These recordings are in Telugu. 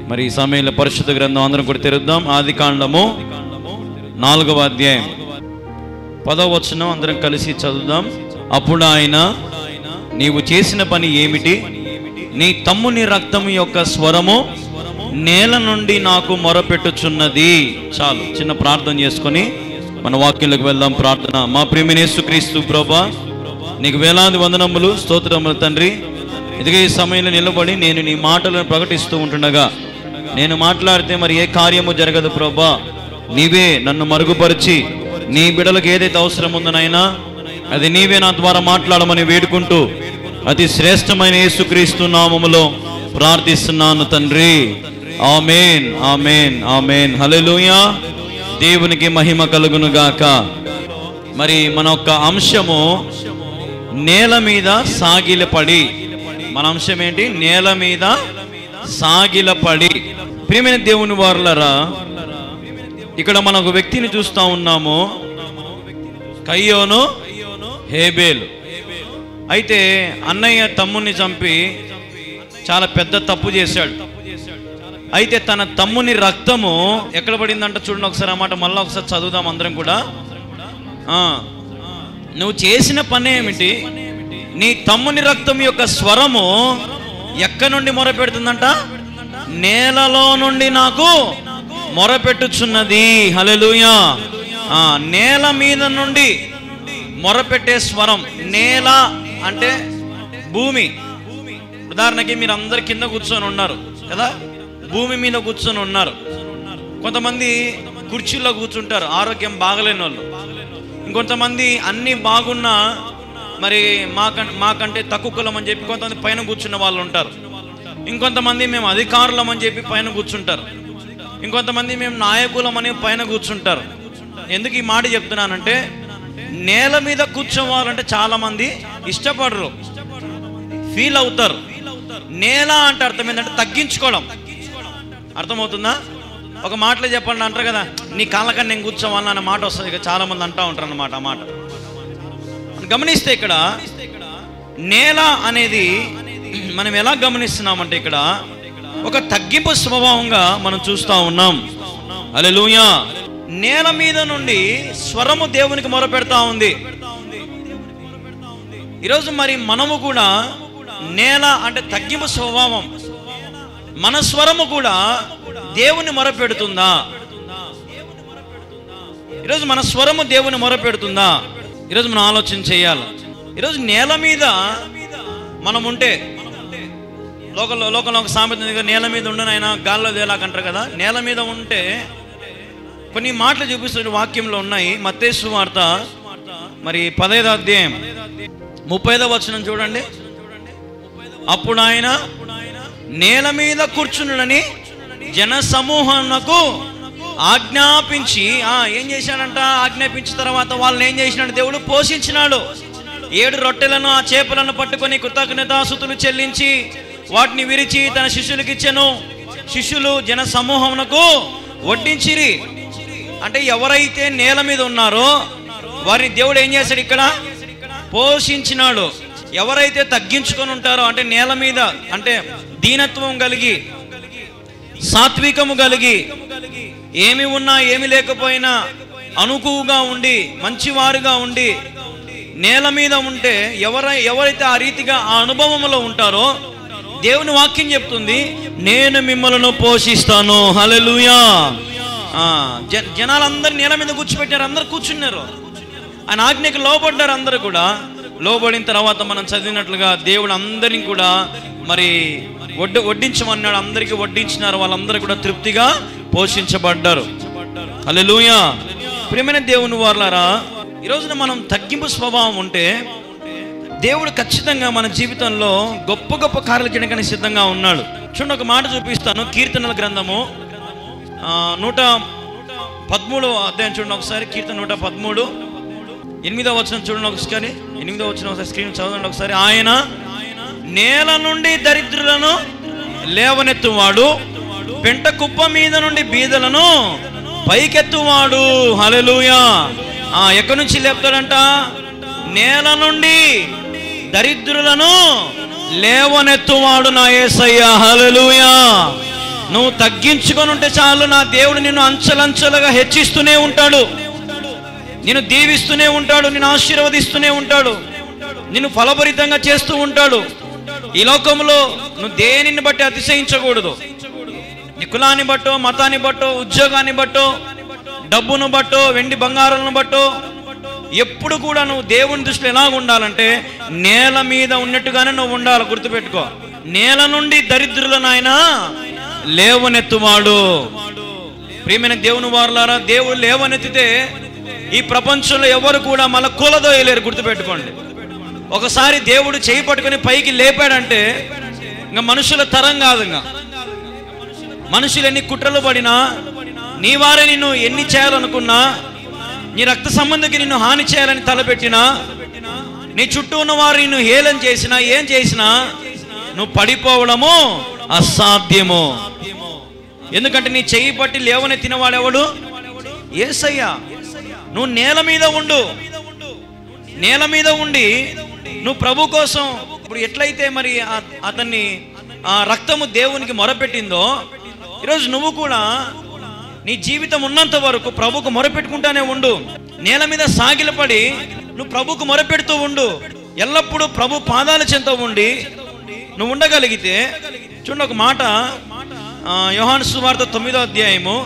మరి ఈ సమయంలో పరిశుద్ధ గ్రంథం అందరం కూడా తెరుద్దాం. ఆదికాండము 4వ అధ్యాయం 10వ వచనం అందరం కలిసి చదువుదాం. అప్పుడు ఆయన, నీవు చేసిన పని ఏమిటి? నీ తమ్ముని రక్తము యొక్క స్వరము నేల నుండి నాకు మొరపెట్టుచున్నది. చాలు, చిన్న ప్రార్థన చేసుకొని మన వాక్యంలోకి వెళ్దాం. ప్రార్థన. మా ప్రియమైన యేసుక్రీస్తు ప్రభువా, నీకు వేలాది వందనములు, స్తోత్రములు తండ్రి. ఇదిగే ఈ సమయంలో నిలబడి నేను నీ మాటలను ప్రకటిస్తూ ఉంటుండగా నేను మాట్లాడితే మరి ఏ కార్యము జరగదు ప్రభువా. నీవే నన్ను మరుగుపరిచి నీ బిడ్డలకు ఏదైతే అవసరం ఉందనైనా అది నీవే నా ద్వారా మాట్లాడమని వేడుకుంటూ అతి శ్రేష్టమైన యేసుక్రీస్తు నామములో ప్రార్థిస్తున్నాను తండ్రి. ఆమేన్, ఆమేన్, ఆమేన్. హల్లెలూయా. దేవునికి మహిమ కలుగును గాక. మరి మన యొక్క అంశము నేల మీద సాగిలపడి. మన అంశం ఏంటి? నేల మీద సాగిలపడి. ప్రియమైన దేవుని వారలారా, ఇక్కడ మనం ఒక వ్యక్తిని చూస్తూ ఉన్నాము, కయ్యోను హేబేలు. అయితే అన్నయ్య తమ్ముని చంపి చాలా పెద్ద తప్పు చేశాడు. అయితే తన తమ్ముని రక్తము ఎక్కడ పడిందంట చూడండి ఒకసారి. ఆ మాట మళ్ళీ ఒకసారి చదువుదాం అందరం కూడా. నువ్వు చేసిన పని ఏమిటి? నీ తమ్ముని రక్తం యొక్క స్వరము ఎక్కడి నుండి మొరపెడుతుందంట? నేలలో నుండి నాకు మొరపెట్టుచున్నది. హల్లెలూయా. నేల మీద నుండి మొరపెట్టే స్వరం. నేల అంటే భూమి. ఉదాహరణకి మీరు అందరు కింద కూర్చొని ఉన్నారు కదా, భూమి మీద కూర్చొని ఉన్నారు. కొంతమంది కుర్చీల్లో కూర్చుంటారు, ఆరోగ్యం బాగలేని వాళ్ళు. ఇంకొంతమంది అన్నీ బాగున్నా మరి మాకంటే తక్కువ కులం అని చెప్పి కొంతమంది పైన కూర్చున్న వాళ్ళు ఉంటారు. ఇంకొంతమంది మేము అధికారులం అని చెప్పి పైన కూర్చుంటారు. ఇంకొంతమంది మేము నాయకులం అని పైన కూర్చుంటారు. ఎందుకు ఈ మాట చెప్తున్నానంటే, నేల మీద కూర్చోవాలంటే చాలా మంది ఇష్టపడరు, ఫీల్ అవుతారు. నేల అంటే అర్థం ఏంటంటే తగ్గించుకోవడం. అర్థమవుతుందా? ఒక మాటలో చెప్పండి అంటారు కదా, నీ కాళ్ళకన్నా నేను కూర్చోవాలని అనే మాట వస్తుంది. ఇక చాలా మంది అంటూ ఉంటారు అన్నమాట. ఆ మాట గమనిస్తే ఇక్కడ నేల అనేది మనం ఎలా గమనిస్తున్నామంటే ఇక్కడ ఒక తగ్గింపు స్వభావంగా మనం చూస్తూ ఉన్నాం. హల్లెలూయా. నేల మీద నుండి స్వరము దేవునికి మొరపెడతా ఉంది. ఈరోజు మరి మనము కూడా నేల అంటే తగ్గింపు స్వభావం, మన స్వరము కూడా దేవుని మొరపెడుతుందా? ఈరోజు మన స్వరము దేవుని మొరపెడుతుందా? ఈరోజు మనం ఆలోచన చేయాలి. ఈరోజు నేల మీద మనం ఉంటే, లోకంలో ఒక సామెత, నేల మీద ఉండనైనా గాల్లో తేలాకంటారు కదా. నేల మీద ఉంటే కొన్ని మాటలు చూపిస్తున్న వాక్యంలో ఉన్నాయి. మత్తయి సువార్త మరి 15వ అధ్యాయం 30వ వచనం చూడండి. అప్పుడు ఆయన నేల మీద కూర్చునుడని జన సమూహమునకు ఆజ్ఞాపించి, ఏం చేశాడంట? ఆజ్ఞాపించిన తర్వాత వాళ్ళని ఏం చేసినాడు? దేవుడు పోషించినాడు. 7 రొట్టెలను ఆ చేపలను పట్టుకొని కృతజ్ఞతాస్తుతులు చెల్లించి వాటిని విరిచి తన శిష్యులకు ఇచ్చెను. శిష్యులు జన సమూహమునకు వడ్డించిరి. అంటే ఎవరైతే నేల మీద ఉన్నారో వారిని దేవుడు ఏం చేశాడు? ఇక్కడ పోషించినాడు. ఎవరైతే తగ్గించుకొని ఉంటారో, అంటే నేల మీద అంటే దీనత్వం కలిగి, సాత్వికము కలిగి, ఏమి ఉన్నా ఏమి లేకపోయినా అనుకువగా ఉండి, మంచివారుగా ఉండి నేల మీద ఉంటే, ఎవరైతే ఆ రీతిగా ఆ అనుభవంలో ఉంటారో దేవుని వాక్యం చెప్తుంది, నేను మిమ్మల్ని పోషిస్తాను. హల్లెలూయా. జనాలందరూ నేల మీద కూర్చోబెట్టారు, అందరు కూర్చున్నారు. ఆయన ఆజ్ఞకి లోబడ్డారు. అందరూ కూడా లోబడిన తర్వాత మనం చదివినట్లుగా దేవుడు అందరినీ కూడా మరి వడ్డించమన్నాడు. అందరికీ వడ్డించినారు. వాళ్ళందరూ కూడా తృప్తిగా పోషించబడ్డారు. హల్లెలూయా. ప్రియమైన దేవుని వారలారా, ఈ రోజున మనం తగ్గింపు స్వభావం ఉంటే దేవుడు ఖచ్చితంగా మన జీవితంలో గొప్ప గొప్ప కార్యాలు చేయడానికి సిద్ధంగా ఉన్నాడు. చూడండి, ఒక మాట చూపిస్తాను. కీర్తనల గ్రంథము 113వ అధ్యాయం చూడండి ఒకసారి. కీర్తన 113 8వ వచనం చూడండి ఒకసారి. 8వ వచనం ఒకసారి స్క్రీన్ చదవండి ఒకసారి. ఆయన నేల నుండి దరిద్రులను లేవనెత్తువాడు, పెంట కుప్ప మీద నుండి బీదలను పైకెత్తువాడు. హల్లెలూయా. ఎక్కడి నుంచి లేపుతాడంట? నేల నుండి దరిద్రులను లేవనెత్తువాడు నా యేసయ్య. హల్లెలూయా. నువ్వు తగ్గించుకొని ఉంటే చాలు, నా దేవుడు నిన్ను అంచెలంచెలుగా హెచ్చిస్తూనే ఉంటాడు, నిన్ను దీవిస్తూనే ఉంటాడు, నిన్ను ఆశీర్వదిస్తూనే ఉంటాడు, నిన్ను ఫలభరితంగా చేస్తూ ఉంటాడు. ఈ లోకంలో నువ్వు దేనిని బట్టి అతిశయించకూడదు. నీ కులాన్ని బట్టో, మతాన్ని బట్టో, ఉద్యోగాన్ని బట్టో, డబ్బును బట్టో, వెండి బంగారాలను బట్టో ఎప్పుడు కూడా నువ్వు దేవుని దృష్టిలో ఎలా ఉండాలంటే నేల మీద ఉన్నట్టుగానే నువ్వు ఉండాలి. గుర్తుపెట్టుకో, నేల నుండి దరిద్రులను ఆయన లేవనెత్తువాడు. ప్రియమైన దేవుని వారులారా, దేవుడు లేవనెత్తితే ఈ ప్రపంచంలో ఎవరు కూడా మళ్ళీ కూలదోయలేరు. గుర్తుపెట్టుకోండి, ఒకసారి దేవుడు చేయి పట్టుకుని పైకి లేపాడంటే ఇంకా మనుషుల తరం కాదు. ఇంకా మనుషులు ఎన్ని కుట్రలు పడినా, నీ వారే నిన్ను ఎన్ని చేయాలనుకున్నా, నీ రక్త సంబంధికి నిన్ను హాని చేయాలని తలపెట్టినా, నీ చుట్టూ ఉన్న వారు నిన్ను హేళన చేసినా, ఏం చేసినా నువ్వు పడిపోవడము అసాధ్యము. ఎందుకంటే నీ చెయ్యి పట్టి లేవనెత్తిన వాడెవడు? యేసయ్య. నువ్వు నేల మీద ఉండు, నేల మీద ఉండి నువ్వు ప్రభు కోసం ఇప్పుడు ఎట్లయితే మరి అతన్ని ఆ రక్తము దేవునికి మొరపెట్టిందో, ఈరోజు నువ్వు కూడా నీ జీవితం ఉన్నంత వరకు ప్రభుకు మొరపెట్టుకుంటానే ఉండు. నేల మీద సాగిలపడి నువ్వు ప్రభుకు మొరపెడుతూ ఉండు. ఎల్లప్పుడూ ప్రభు పాదాల చెంత ఉండి నువ్వు ఉండగలిగితే, చూడండి ఒక మాట, యోహాను సువార్త 9వ అధ్యాయము,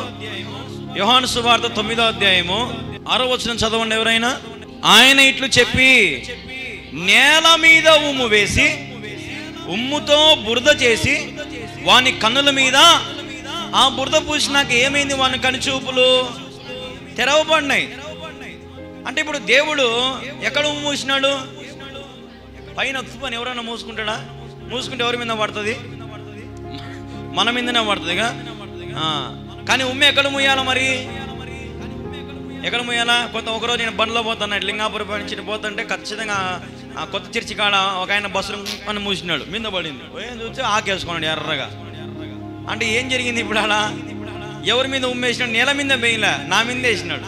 యోహాను సువార్త 9వ అధ్యాయము 6వ వచనం చదవండి ఎవరైనా. ఆయన ఇట్లు చెప్పి నేల మీద ఉమ్ము వేసి ఉమ్ముతో బురద చేసి వాని కన్నుల మీద ఆ బురద పూసినాక ఏమైంది? వాని కనుచూపులు తెరవబడినాయి. అంటే ఇప్పుడు దేవుడు ఎక్కడ ఉమ్ము మూసినాడు? పైన ఉప్పు అని ఎవరైనా మూసుకుంటాడా? మూసుకుంటే ఎవరి మీద పడుతుంది? మన మీదనే పడుతుందిగా. కానీ ఉమ్మ ఎక్కడ మూయాలా? మరి ఎక్కడ మూయాలా? ఒకరోజు నేను బండ్లో పోతాను, లింగాపురం నుంచి పోతుంటే ఖచ్చితంగా కొత్త చర్చి కాడ ఒక ఆయన బస్సులు అని మూసినాడు, మీద పడింది. చూస్తే ఆకేసుకున్నాడు ఎర్రగా. అంటే ఏం జరిగింది ఇప్పుడు? అలా ఎవరి మీద ఉమ్మేసినాడు? నేల మీద వేయలే, నా మీద వేసినాడు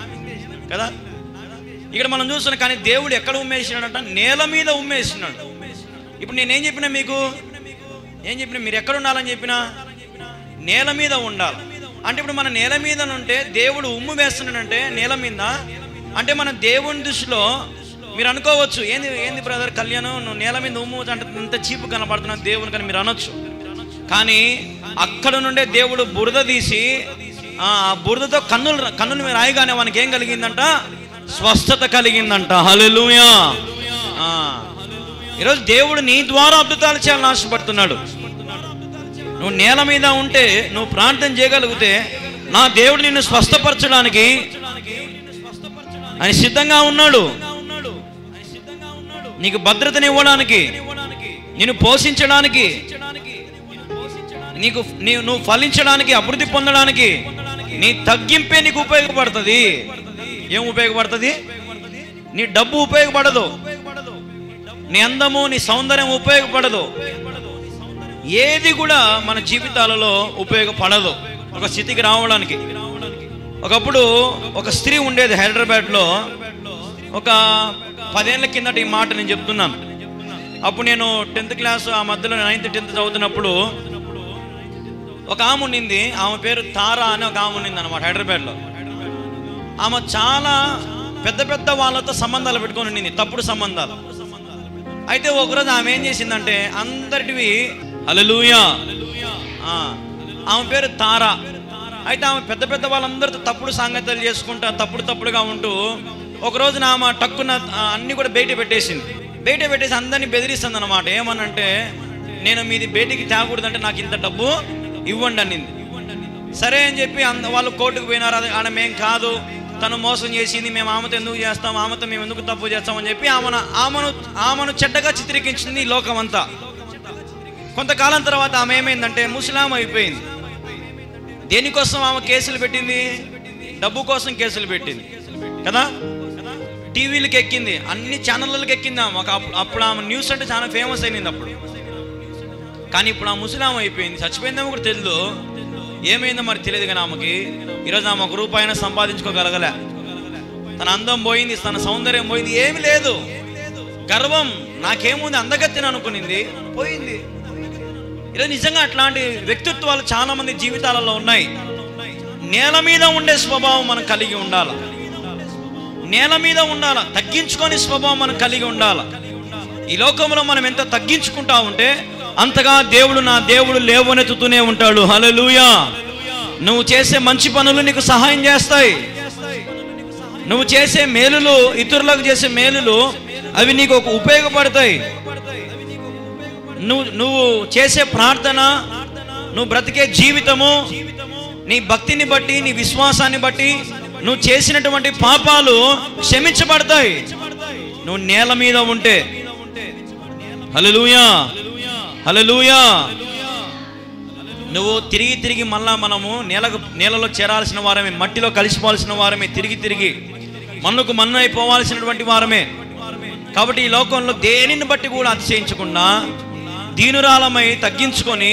కదా. ఇక్కడ మనం చూస్తున్నాం. కానీ దేవుడు ఎక్కడ ఉమ్మేసినాడంట? నేల మీద ఉమ్మేసినాడు. ఇప్పుడు నేనేం చెప్పినా మీకు? ఏం చెప్పినా? మీరు ఎక్కడ ఉండాలని చెప్పినా? నేల మీద ఉండాలి. అంటే ఇప్పుడు మన నేల మీద ఉంటే దేవుడు ఉమ్ము వేస్తున్నాడంటే నేల మీద, అంటే మన దేవుని దృష్టిలో మీరు అనుకోవచ్చు, ఏంది బ్రదర్ కళ్యాణం, నువ్వు నేల మీద ఉమ్ము అంటే ఇంత చీపు కనబడుతున్నావు దేవుని కానీ మీరు అనొచ్చు. కానీ అక్కడ నుండే దేవుడు బురద తీసి ఆ బురదతో కన్నులు మీద రాయగానే వానికి ఏం కలిగిందంట? స్వస్థత కలిగిందంట. హల్లెలూయా. ఈరోజు దేవుడు నీ ద్వారా అద్భుతాలు చేయాలని ఆశపడుతున్నాడు. నువ్వు నేల మీద ఉంటే, నువ్వు ప్రార్థన చేయగలిగితే, నా దేవుడు నిన్ను స్వస్థపరచడానికి ఆయన సిద్ధంగా ఉన్నాడు. నీకు భద్రతని ఇవ్వడానికి, నిన్ను పోషించడానికి, నువ్వు ఫలించడానికి, అభివృద్ధి పొందడానికి నీ తగ్గింపే నీకు ఉపయోగపడుతుంది. ఏం ఉపయోగపడుతుంది? నీ డబ్బు ఉపయోగపడదు, నీ అందము, నీ సౌందర్యం ఉపయోగపడదు. ఏది కూడా మన జీవితాలలో ఉపయోగపడదు ఒక స్థితికి రావడానికి. ఒకప్పుడు ఒక స్త్రీ ఉండేది హైదరాబాద్లో. ఒక 10 ఏళ్ల కిందట ఈ మాట నేను చెప్తున్నాను. అప్పుడు నేను 10th క్లాస్, ఆ మధ్యలో 9th 10th చదువుతున్నప్పుడు ఒక ఆమె ఉండింది. ఆమె పేరు తారా అని ఒక ఆమె ఉండింది అనమాట హైదరాబాద్లో. ఆమె చాలా పెద్ద పెద్ద వాళ్ళతో సంబంధాలు పెట్టుకొని ఉండింది, తప్పుడు సంబంధాలు. అయితే ఒకరోజు ఆమె ఏం చేసిందంటే అందరివి హల్లెలూయా, ఆమె పేరు తారా. అయితే ఆమె పెద్ద పెద్ద వాళ్ళందరితో తప్పుడు సంగతులు చేసుకుంటా తప్పుడుగా ఉంటూ ఒకరోజు ఆమె టక్కున అన్ని కూడా బయట పెట్టేసి అందరినీ బెదిరిస్తుంది అనమాట. ఏమనంటే, నేను మీది బయటికి తేకూడదంటే నాకు ఇంత డబ్బు ఇవ్వండి అనింది. సరే అని చెప్పి వాళ్ళు కోర్టుకు పోయినారు. ఆడ మేం కాదు, తను మోసం చేసింది, మేము ఆమెతో ఎందుకు చేస్తాం, ఆమెతో మేము ఎందుకు తప్పు చేస్తామని చెప్పి ఆమెను చెడ్డగా చిత్రీకరించింది ఈ లోకం అంతా. కొంతకాలం తర్వాత ఆమె ఏమైందంటే ముస్లాం అయిపోయింది. దేనికోసం ఆమె కేసులు పెట్టింది? డబ్బు కోసం కేసులు పెట్టింది కదా. టీవీలకు ఎక్కింది, అన్ని ఛానళ్ళకి ఎక్కింది ఆమె. అప్పుడు ఆమె న్యూస్ అంటే చాలా ఫేమస్ అయినది అప్పుడు. కానీ ఇప్పుడు ఆ ముస్లాం అయిపోయింది, చచ్చిపోయిందేమో కూడా తెలియదు, ఏమైందో మరి తెలియదు. కానీ ఆమెకి ఈరోజు ఆమె ఒక రూపాయినా సంపాదించుకోగలగలే. తన అందం పోయింది, తన సౌందర్యం పోయింది, ఏమి లేదు. గర్వం, నాకేముంది అందగత్తిని అనుకునింది, పోయింది. ఈరోజు నిజంగా అట్లాంటి వ్యక్తిత్వాలు చాలా మంది జీవితాలలో ఉన్నాయి. నేల మీద ఉండే స్వభావం మనం కలిగి ఉండాలి. నేల మీద ఉండాలి, తగ్గించుకొని స్వభావం మనం కలిగి ఉండాలి. ఈ లోకంలో మనం ఎంత తగ్గించుకుంటా ఉంటే అంతగా దేవుడు, నా దేవుడు లేవనెత్తుతూనే ఉంటాడు. హల్లెలూయా. నువ్వు చేసే మంచి పనులు నీకు సహాయం చేస్తాయి. నువ్వు చేసే మేలులు, ఇతరులకు చేసే మేలులు, అవి నీకు ఉపయోగపడతాయి. నువ్వు చేసే ప్రార్థన, నువ్వు బ్రతికే జీవితము, నీ భక్తిని బట్టి, నీ విశ్వాసాన్ని బట్టి నువ్వు చేసినటువంటి పాపాలు క్షమించబడతాయి నువ్వు నేల మీద ఉంటే. హల్లెలూయా, హల్లెలూయా. నువ్వు తిరిగి మళ్ళా మనము నేలలో చేరాల్సిన వారమే, మట్టిలో కలిసిపోవాల్సిన వారమే, తిరిగి మన్నుకు మన్ను అయిపోవాల్సినటువంటి వారమే. కాబట్టి ఈ లోకంలో దేనిని బట్టి కూడా అతిశయించకుండా దీనురాలమై తగ్గించుకొని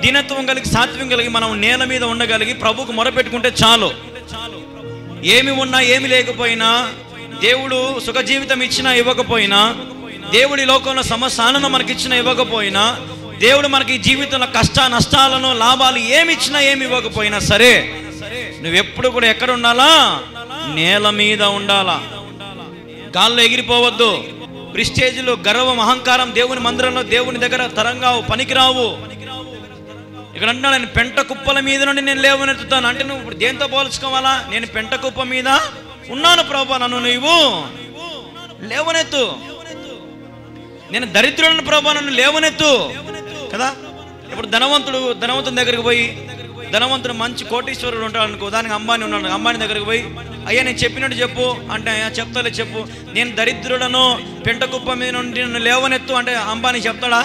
దీనత్వం కలిగి, సాత్వ్యం కలిగి మనం నేల మీద ఉండగలిగి ప్రభుకు మొరపెట్టుకుంటే చాలు. ఏమి ఉన్నా ఏమి లేకపోయినా, దేవుడు సుఖ జీవితం ఇచ్చినా ఇవ్వకపోయినా, దేవుడు ఈ లోకంలో సమస్థానం మనకి ఇచ్చినా ఇవ్వకపోయినా, దేవుడు మనకి జీవితంలో కష్ట నష్టాలను, లాభాలు ఏమి ఇచ్చినా ఏమి ఇవ్వకపోయినా సరే, నువ్వెప్పుడు కూడా ఎక్కడ ఉండాలా? నేల మీద ఉండాలా. గాల్లో ఎగిరిపోవద్దు. ప్రిస్టేజ్లు, గర్వం, అహంకారం దేవుని మందిరంలో, దేవుని దగ్గర తరంగావు, పనికిరావు. ఇక్కడ అంటున్నాడు, నేను పెంట కుప్పల మీద నుండి నేను లేవనెత్తుతాను. అంటే నువ్వు ఇప్పుడు దేంతో పోల్చుకోవాలా? నేను పెంట కుప్ప మీద ఉన్నాను ప్రభువా, నన్ను నువ్వు లేవనెత్తు. నేను దరిద్రులను ప్రభువా, నన్ను లేవనెత్తు కదా. ఇప్పుడు ధనవంతుని దగ్గరికి పోయి, ధనవంతుడు మంచి కోటీశ్వరుడు ఉంటాడు అనుకో, దానికి అంబానీ ఉన్నాడు, అంబానీ దగ్గరికి పోయి, అయ్యా నేను చెప్పినట్టు చెప్పు అంటే, అయ్యా చెప్తాలే చెప్పు, నేను దరిద్రుడను, పెంట కుప్ప మీద నుండి నన్ను లేవనెత్తు అంటే అంబానీ చెప్తాడా?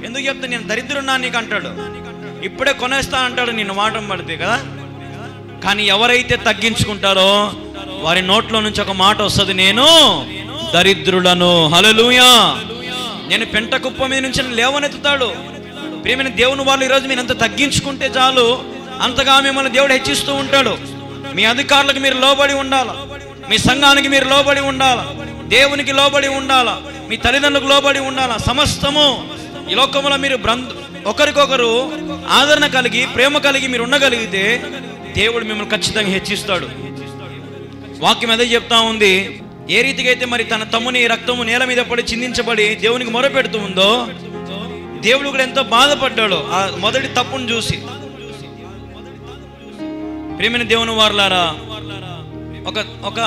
ఎందుకు చెప్తా? నేను దరిద్రున్నా నీకు అంటాడు. ఇప్పుడే కొనేస్తా అంటాడు నిన్ను వాటం పడితే కదా. కానీ ఎవరైతే తగ్గించుకుంటారో వారి నోట్లో నుంచి ఒక మాట వస్తుంది, నేను దరిద్రుడను. హల్లెలూయా. నేను పెంట కుప్ప మీద నుంచి లేవనెత్తుతాడు. ప్రియమైన దేవుని వాళ్ళు ఈరోజు మీరు ఎంత తగ్గించుకుంటే చాలు, అంతగా మిమ్మల్ని దేవుడు హెచ్చిస్తూ ఉంటాడు. మీ అధికారులకు మీరు లోబడి ఉండాలా, మీ సంఘానికి మీరు లోబడి ఉండాలా, దేవునికి లోబడి ఉండాలా, మీ తల్లిదండ్రులకు లోబడి ఉండాలా. సమస్తము ఈ లోకంలో మీరు ఒకరికొకరు ఆదరణ కలిగి, ప్రేమ కలిగి మీరు ఉండగలిగితే దేవుడు మిమ్మల్ని ఖచ్చితంగా హెచ్చిస్తాడు. వాక్యం అదే చెప్తా ఉంది. ఏ రీతిగా అయితే మరి తన తమ్ముని రక్తము నేల మీద పడి చిందించబడి దేవునికి మొరపెడుతూ ఉందో, దేవుడు కూడా ఎంతో బాధపడ్డాడు ఆ మొదటి తప్పును చూసి. ప్రియమైన దేవుని వారలారా, ఒక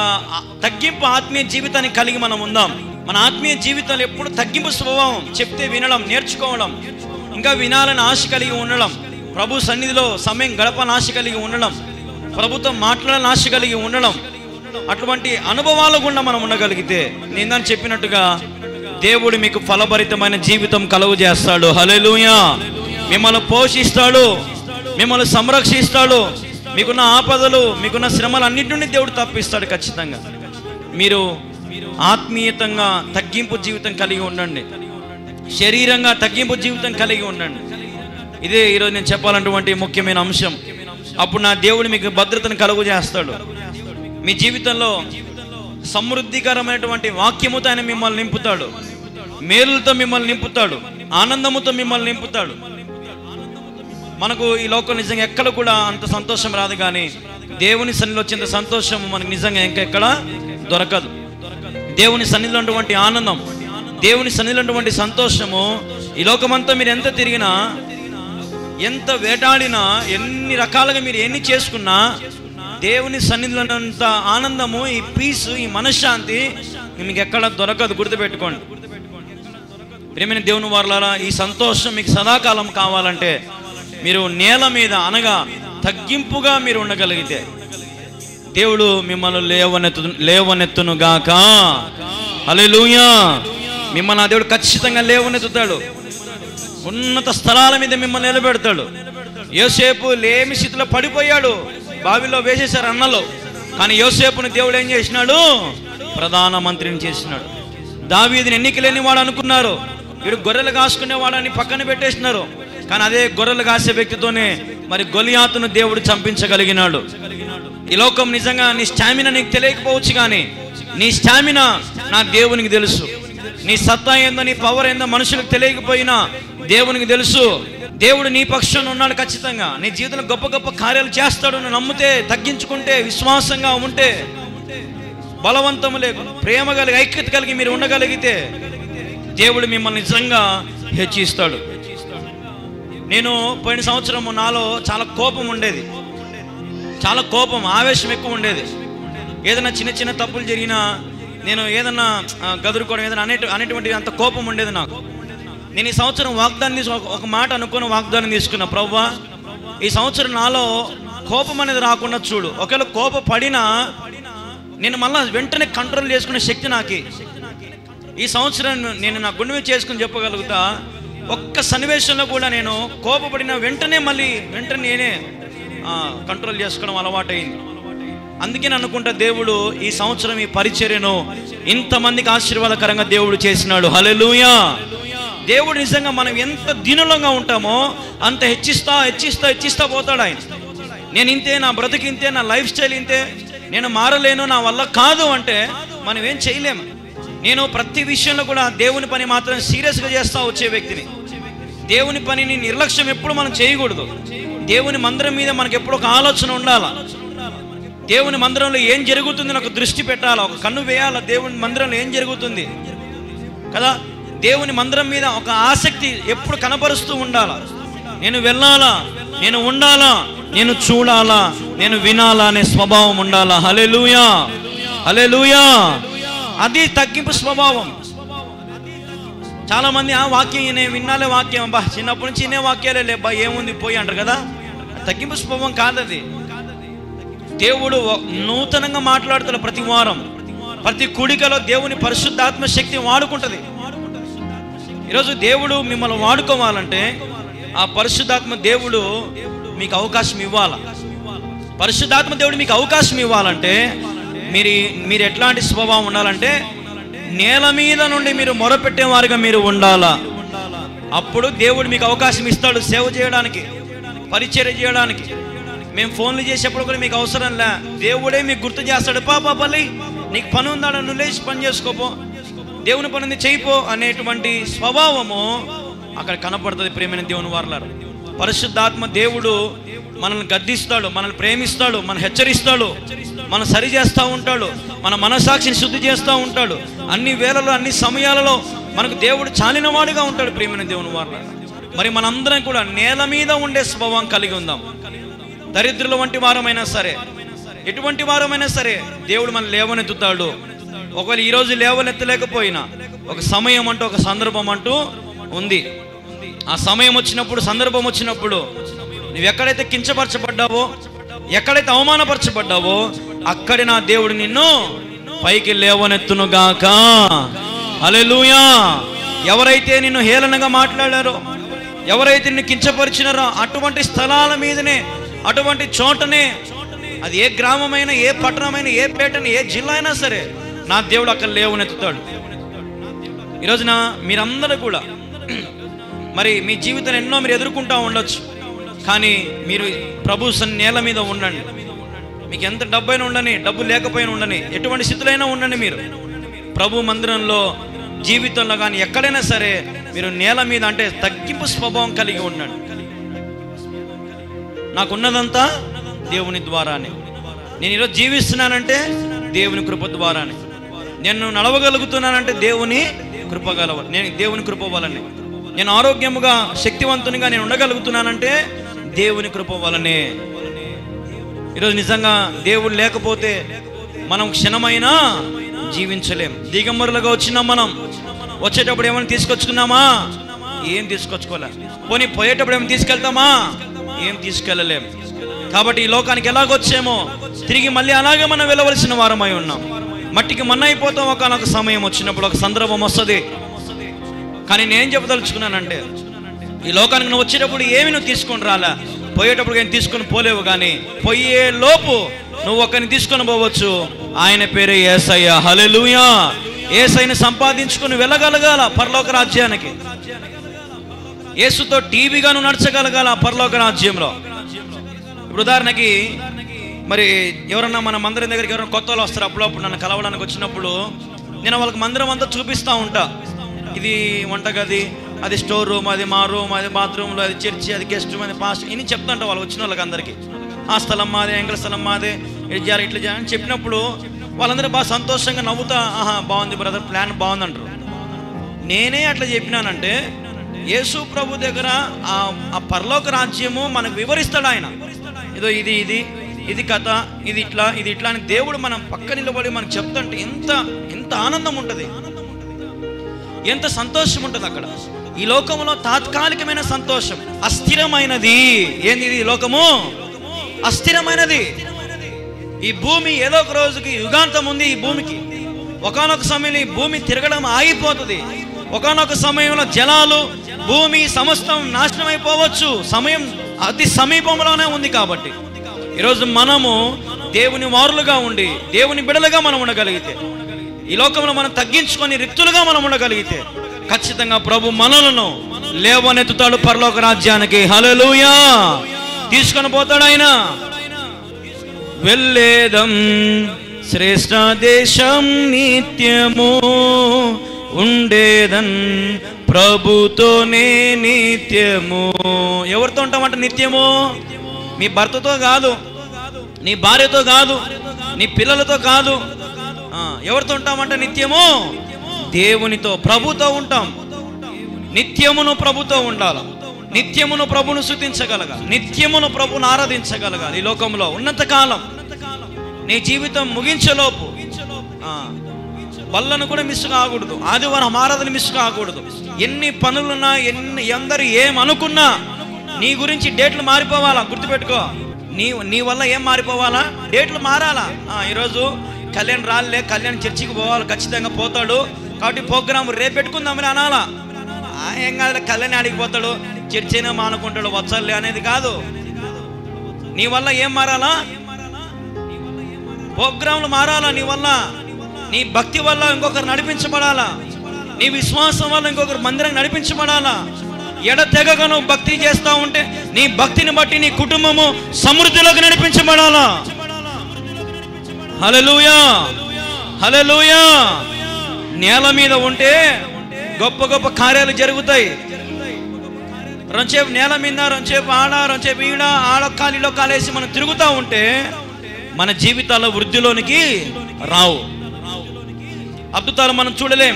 తగ్గింపు ఆత్మీయ జీవితాన్ని కలిగి మనం ఉందాం. మన ఆత్మీయ జీవితంలో ఎప్పుడు తగ్గింపు స్వభావం, చెప్తే వినడం, నేర్చుకోవడం, ఇంకా వినాలని ఆశ కలిగి ఉండడం, ప్రభు సన్నిధిలో సమయం గడపని ఆశ కలిగి ఉండడం, ప్రభుత్వం మాట్లాడాలని ఆశ కలిగి ఉండడం, అటువంటి అనుభవాల గుండా మనం ఉండగలిగితే నేను చెప్పినట్టుగా దేవుడు మీకు ఫలభరితమైన జీవితం కలుగు చేస్తాడు. హల్లెలూయా. మిమ్మల్ని పోషిస్తాడు, మిమ్మల్ని సంరక్షిస్తాడు. మీకున్న ఆపదలు, మీకున్న శ్రమలు అన్నిటి నుండి దేవుడు తప్పిస్తాడు ఖచ్చితంగా. మీరు ఆత్మీయతంగా తగ్గింపు జీవితం కలిగి ఉండండి, శరీరంగా తగ్గింపు జీవితం కలిగి ఉండండి. ఇదే ఈరోజు నేను చెప్పాలన్నటువంటి ముఖ్యమైన అంశం. అప్పుడు నా దేవుడు మీకు భద్రతను కలుగు చేస్తాడు. మీ జీవితంలో సమృద్ధికరమైనటువంటి వాక్యముతో ఆయన మిమ్మల్ని నింపుతాడు, మేలులతో మిమ్మల్ని నింపుతాడు, ఆనందముతో మిమ్మల్ని నింపుతాడు. మనకు ఈ లోకం నిజంగా ఎక్కడ కూడా అంత సంతోషం రాదు, కానీ దేవుని సన్నిధిలో వచ్చేంత సంతోషం మనకు నిజంగా ఇంకెక్కడ దొరకదు. దేవుని సన్నిధిలో ఉన్నటువంటి ఆనందం, దేవుని సన్నిధిలో ఉన్నటువంటి సంతోషము ఈ లోకమంతా మీరు ఎంత తిరిగినా, ఎంత వేటాడినా, ఎన్ని రకాలుగా మీరు ఎన్ని చేసుకున్నా, దేవుని సన్నిధిలో ఉన్నంత ఆనందము, ఈ పీస్, ఈ మనశ్శాంతి మీకు ఎక్కడ దొరకదు. గుర్తుపెట్టుకోండి ప్రియమైన దేవుని వారలారా. ఈ సంతోషం మీకు సదాకాలం కావాలంటే మీరు నేల మీద, అనగా తగ్గింపుగా మీరు ఉండగలిగితే దేవుడు మిమ్మల్ని లేవనెత్తును గాక. హల్లెలూయా. మిమ్మల్ని ఆ దేవుడు ఖచ్చితంగా లేవనెత్తుతాడు, ఉన్నత స్థలాల మీద మిమ్మల్ని నిలబెడతాడు. యోసేపు లేమి స్థితిలో పడిపోయాడు, బావిలో వేసేశారు అన్నలో. కానీ యోసేపుని దేవుడు ఏం చేసినాడు? ప్రధానమంత్రిని చేసినాడు. దావీదుని ఎన్నికలేని వాడు అనుకున్నారు, వీడు గొర్రెలు కాసుకునేవాడని పక్కన పెట్టేసినారు. కానీ అదే గొర్రెలు కాసే వ్యక్తితోనే మరి గొలియాతును దేవుడు చంపించగలిగినాడు. ఈ లోకం నిజంగా నీ స్టామినా నీకు తెలియకపోవచ్చు, కానీ నీ స్టామినా నా దేవునికి తెలుసు. నీ సత్తా ఏందో, నీ పవర్ ఏందో మనుషులకు తెలియకపోయినా దేవునికి తెలుసు దేవుడు నీ పక్షాన ఉన్నాడు. ఖచ్చితంగా నీ జీవితంలో గొప్ప గొప్ప కార్యాలు చేస్తాడు. నువ్వు నమ్మితే, తగ్గించుకుంటే, విశ్వాసంగా ఉంటే, బలవంతం లేకుండా ప్రేమ కలిగి, ఐక్యత కలిగి మీరు ఉండగలిగితే దేవుడు మిమ్మల్ని నిజంగా హెచ్చిస్తాడు. నేను పోయిన సంవత్సరము నాలో చాలా కోపం ఉండేది, చాలా కోపం, ఆవేశం ఎక్కువ ఉండేది. ఏదైనా చిన్న చిన్న తప్పులు జరిగినా, నేను ఏదన్నా గదురుకోవడం, ఏదైనా అనేటువంటి అంత కోపం ఉండేది నాకు. నేను ఈ సంవత్సరం వాగ్దానం ఒక మాట అనుకుని వాగ్దానం తీసుకున్నా, ప్రభువా ఈ సంవత్సరం నాలో కోపం అనేది రాకుండా చూడు. ఒకవేళ కోపపడినా నేను మళ్ళీ వెంటనే కంట్రోల్ చేసుకునే శక్తి నాకు ఈ సంవత్సరం నేను నా గుండె చేసుకుని చెప్పగలుగుతా. ఒక్క సన్నివేశంలో కూడా నేను కోపపడిన వెంటనే నేనే కంట్రోల్ చేసుకోవడం అలవాటైంది. అందుకే నేను అనుకుంటా దేవుడు ఈ సంవత్సరం ఈ పరిచర్యను ఇంతమందికి ఆశీర్వాదకరంగా దేవుడు చేసినాడు. హల్లెలూయా. దేవుడు నిజంగా మనం ఎంత దీనులంగా ఉంటామో అంత హెచ్చిస్తా పోతాడు ఆయన. నేను ఇంతే, నా బ్రతుకు ఇంతే, నా లైఫ్ స్టైల్ ఇంతే, నేను మారలేను, నా వల్ల కాదు అంటే మనం ఏం చేయలేము. నేను ప్రతి విషయంలో కూడా దేవుని పని మాత్రం సీరియస్గా చేస్తూ వచ్చే వ్యక్తిని. దేవుని పనిని నిర్లక్ష్యం ఎప్పుడు మనం చేయకూడదు. దేవుని మందిరం మీద మనకు ఎప్పుడు ఒక ఆలోచన ఉండాలా. దేవుని మందిరంలో ఏం జరుగుతుంది నాకు దృష్టి పెట్టాలా, ఒక కన్ను వేయాలా. దేవుని మందిరంలో ఏం జరుగుతుంది కదా, దేవుని మందిరం మీద ఒక ఆసక్తి ఎప్పుడు కనబరుస్తూ ఉండాలా. నేను వెళ్ళాలా, నేను ఉండాలా, నేను చూడాలా, నేను వినాలా అనే స్వభావం ఉండాలా. హల్లెలూయా, హల్లెలూయా. అది తగ్గింపు స్వభావం. చాలా మంది ఆ వాక్యం నేను విన్నాలే, వాక్యం అబ్బా చిన్నప్పటి నుంచి ఇనే వాక్యాలే లేబ్బా ఏముంది పోయి అంటారు కదా. తగ్గింపు స్వభావం కాదది. దేవుడు నూతనంగా మాట్లాడుతాడు ప్రతి వారం. ప్రతి కుడికలో దేవుని పరిశుద్ధాత్మ శక్తి వాడుకుంటుంది. ఈరోజు దేవుడు మిమ్మల్ని వాడుకోవాలంటే ఆ పరిశుద్ధాత్మ దేవుడు మీకు అవకాశం ఇవ్వాలా. పరిశుద్ధాత్మ దేవుడు మీకు అవకాశం ఇవ్వాలంటే మీరు ఎట్లాంటి స్వభావం ఉండాలంటే నేల మీద నుండి మీరు మొరపెట్టేవారుగా మీరు ఉండాలా. అప్పుడు దేవుడు మీకు అవకాశం ఇస్తాడు సేవ చేయడానికి, పరిచర్య చేయడానికి. మేము ఫోన్లు చేసేప్పుడు కూడా మీకు అవసరం లే, దేవుడే మీకు గుర్తు చేస్తాడు. పాపల్లి నీకు పని ఉందా, నువ్వు లేచి పని చేసుకోపో, దేవుని పని చేయిపో అనేటువంటి స్వభావము అక్కడ కనపడుతుంది. ప్రేమైన దేవుని వారలారా, పరిశుద్ధాత్మ దేవుడు మనల్ని గద్దిస్తాడు, మనల్ని ప్రేమిస్తాడు, మనల్ని హెచ్చరిస్తాడు, మనం సరి చేస్తూ ఉంటాడు, మన మనసాక్షిని శుద్ధి చేస్తూ ఉంటాడు. అన్ని వేళలో అన్ని సమయాలలో మనకు దేవుడు చాలినవాడుగా ఉంటాడు. ప్రేమైన దేవుని వారలారా, మరి మనందరం కూడా నేల మీద ఉండే స్వభావం కలిగి ఉందాం. దరిద్రుల వంటి వారమైనా సరే, ఎటువంటి వారమైనా సరే దేవుడు మనం లేవనెత్తుతాడు. ఒకవేళ ఈరోజు లేవనెత్తలేకపోయినా ఒక సమయం అంటూ, ఒక సందర్భం అంటూ ఉంది. ఆ సమయం వచ్చినప్పుడు, సందర్భం వచ్చినప్పుడు నువ్వు ఎక్కడైతే కించపరచబడ్డావో, ఎక్కడైతే అవమానపరచబడ్డావో అక్కడి నా దేవుడు నిన్ను పైకి లేవనెత్తునుగాక. హల్లెలూయా. ఎవరైతే నిన్ను హేళనగా మాట్లాడారో, ఎవరైతే నిన్ను కించపరిచినారో అటువంటి స్థలాల మీదనే, అటువంటి చోటనే, అది ఏ గ్రామమైనా, ఏ పట్టణమైనా, ఏ పేటైనా, ఏ జిల్లా అయినా సరే నా దేవుడు అక్కడ లేవనెత్తుతాడు. ఈరోజున మీరందరూ కూడా మరి మీ జీవితాన్ని ఎన్నో మీరు ఎదుర్కొంటూ ఉండొచ్చు, కానీ మీరు ప్రభు నేల మీద ఉండండి. మీకు ఎంత డబ్బైనా ఉండని, డబ్బు లేకపోయినా ఉండని, ఎటువంటి స్థితులైనా ఉండండి, మీరు ప్రభు మందిరంలో, జీవితంలో కానీ ఎక్కడైనా సరే మీరు నేల మీద అంటే తగ్గింపు స్వభావం కలిగి ఉండండి. నాకున్నదంతా దేవుని ద్వారానే. నేను ఈరోజు జీవిస్తున్నానంటే దేవుని కృప ద్వారానే. నేను నడవగలుగుతున్నానంటే దేవుని కృప నేను దేవుని కృప వలనే. నేను ఆరోగ్యముగా శక్తివంతునిగా నేను ఉండగలుగుతున్నానంటే దేవుని కృప వలనే. ఈరోజు నిజంగా దేవుడు లేకపోతే మనం క్షణమైనా జీవించలేం. దిగంబరులుగా వచ్చినాం. మనం వచ్చేటప్పుడు ఏమైనా తీసుకొచ్చుకున్నామా? ఏం తీసుకొచ్చుకోలే. పోనీ పోయేటప్పుడు ఏమైనా తీసుకెళ్తామా? ఏం తీసుకెళ్ళలేం. కాబట్టి ఈ లోకానికి ఎలాగొచ్చామో తిరిగి మళ్ళీ అలాగే మనం వెళ్ళవలసిన వారమై ఉన్నాం. మట్టికి మన్నైపోతాం ఒకనొక సమయం వచ్చినప్పుడు, ఒక సందర్భం వస్తుంది. కానీ నేను చెప్పదలుచుకున్నానంటే ఈ లోకానికి నువ్వు వచ్చేటప్పుడు ఏమి నువ్వు తీసుకొని రాలా, పోయేటప్పుడు ఏం తీసుకొని పోలేవు. కానీ పోయే లోపు నువ్వు ఒకరిని తీసుకొని పోవచ్చు. ఆయన పేరే యేసయ్య. హల్లెలూయా. యేసయ్యని సంపాదించుకుని వెళ్ళగలగాల పరలోక రాజ్యానికి. యేసుతో టీవీగా నువ్వు నడచగలగాల పరలోక రాజ్యంలో. ఇప్పుడు ఉదాహరణకి మరి ఎవరన్నా మన మందిరం దగ్గరికి ఎవరైనా కొత్త వాళ్ళు వస్తారు, అప్పుడప్పుడు నన్ను కలవడానికి వచ్చినప్పుడు నేను వాళ్ళకి మందిరం అంతా చూపిస్తూ ఉంటా. ఇది వంటగది, అది స్టోర్ రూమ్, అది మా రూమ్, అది బాత్రూమ్లో, అది చర్చి, అది గెస్ట్ రూమ్, అది పాస్ట్, ఇన్ని చెప్తుంట వాళ్ళు వచ్చిన వాళ్ళకి అందరికీ. ఆ స్థలం మాదే, ఎంగల స్థలం మాదే, ఇట్లా చేయాలి ఇట్లా చేయాలని చెప్పినప్పుడు వాళ్ళందరూ బాగా సంతోషంగా నవ్వుతా, ఆహా బాగుంది బ్రదర్, ప్లాన్ బాగుందంటారు. నేనే అట్లా చెప్పినానంటే యేసు ప్రభు దగ్గర ఆ పరలోక రాజ్యము మనకు వివరిస్తాడు ఆయన. ఏదో ఇది ఇది ఇది కథ, ఇది ఇట్లా ఇది ఇట్లా అని దేవుడు మనం పక్క నిలబడి మనకు చెప్తుంటే ఎంత ఆనందం ఉంటుంది, ఎంత సంతోషం ఉంటుంది అక్కడ. ఈ లోకంలో తాత్కాలికమైన సంతోషం, అస్థిరమైనది. ఏంది ఈ లోకము? అస్థిరమైనది. ఈ భూమి ఏదో ఒక రోజుకి యుగాంతం ఉంది. ఈ భూమికి ఒకానొక సమయంలో ఈ భూమి తిరగడం ఆగిపోతుంది. ఒకానొక సమయంలో జలాలు, భూమి సమస్తం నాశనం అయిపోవచ్చు. సమయం అతి సమీపంలోనే ఉంది. కాబట్టి ఈరోజు మనము దేవుని వారులుగా ఉండి దేవుని బిడలుగా మనం ఉండగలిగితే, ఈ లోకంలో మనం తగ్గించుకొని రిక్తులుగా మనం ఉండగలిగితే ఖచ్చితంగా ప్రభు మనలను లేవనెత్తుతాడు పరలోక రాజ్యానికి. హల్లెలూయా! తీసుకొని పోతాడు ఆయన. వెళ్ళేదం శ్రేష్ఠ దేశం, నిత్యము ఉండేదన్ ప్రభుతోనే నిత్యము. ఎవరితో ఉంటామంట నిత్యము? మీ భర్తతో కాదు, నీ భార్యతో కాదు, నీ పిల్లలతో కాదు. ఎవరితో ఉంటామంట నిత్యము? దేవునితో, ప్రభుతో ఉంటాం. నిత్యమును ప్రభుతో ఉండాలి. నిత్యమును ప్రభును స్తుతించగలగాలి. నిత్యమును ప్రభును ఆరాధించగలగాలి. ఈ లోకంలో ఉన్నంతకాలం నీ జీవితం ముగించేలోపు బల్లను కూడా మిస్ కాకూడదు. ఆదివారం ఆరాధన మిస్ కాకూడదు. ఎన్ని పనులున్నా, ఎందరు ఏమనుకున్నా నీ గురించి డేట్లు మారిపోవాలా. గుర్తుపెట్టుకో, నీ వల్ల ఏం మారిపోవాలా? డేట్లు మారాలా. ఈరోజు కళ్యాణ్ రాళ్ళే, కళ్యాణ్ చర్చికి పోవాలి, ఖచ్చితంగా పోతాడు కాబట్టి ప్రోగ్రాం రేపు పెట్టుకుందామని అనాలా. ఏం కాదు, కళ్యాణ్ ఆడికి పోతాడు, చర్చి అయినా మానుకుంటాడు, వచ్చాలే అనేది కాదు. నీ వల్ల ఏం మారాలా? ప్రోగ్రాంలు మారాలా. నీ వల్ల, నీ భక్తి వల్ల ఇంకొకరు నడిపించబడాలా. నీ విశ్వాసం వల్ల ఇంకొకరు మందిరం నడిపించబడాలా. ఎడతెగక నువ్వు భక్తి చేస్తా ఉంటే నీ భక్తిని బట్టి నీ కుటుంబము సమృద్ధిలోకి నడిపించబడాలా. హల్లెలూయా! హల్లెలూయా! నేల మీద ఉంటే గొప్ప గొప్ప కార్యాలు జరుగుతాయి. రెంచేపు నేల మీద, రెంచేపు ఆడ, రెంచేపు ఈడ, ఆడ కాలిలో కాలేసి మనం తిరుగుతూ ఉంటే మన జీవితాల్లో వృద్ధిలోనికి రావు. అద్భుతాలు మనం చూడలేం,